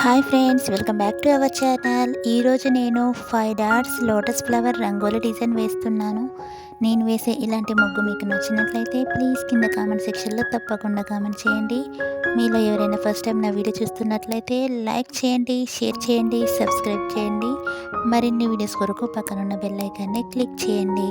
Hi friends, welcome back to our channel. ఈరోజు నేను 5 dots lotus flower rangoli design వేస్తున్నాను. నేను వేసే ఇలాంటి ముగ్గు మీకు నచ్చినట్లయితే ప్లీజ్ కింద కామెంట్ సెక్షన్లో తప్పకుండా కామెంట్ చేయండి. మీలో ఎవరైనా ఫస్ట్ టైం నా వీడియో చూస్తున్నట్లయితే లైక్ చేయండి, షేర్ చేయండి, సబ్స్క్రైబ్ చేయండి. మరిన్ని వీడియోస్ కొరకు పక్కనున్న బెల్ ఐకాన్ని క్లిక్ చేయండి.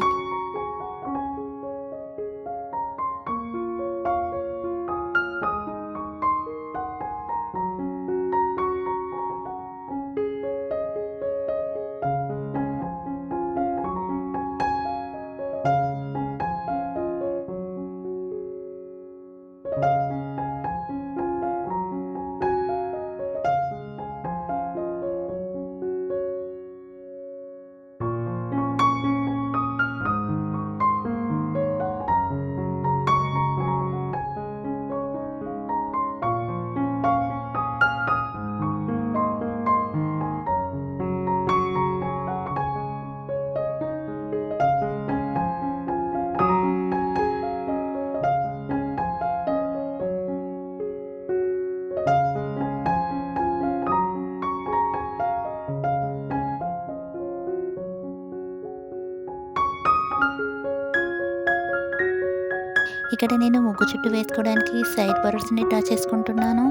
ఇక్కడ నేను ముగ్గు చుట్టూ వేసుకోవడానికి సైడ్ బోర్డర్స్ని డ్రా చేసుకుంటున్నాను.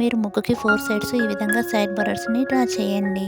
మీరు ముగ్గుకి 4 సైడ్స్ ఈ విధంగా సైడ్ బోర్డర్స్ని డ్రా చేయండి.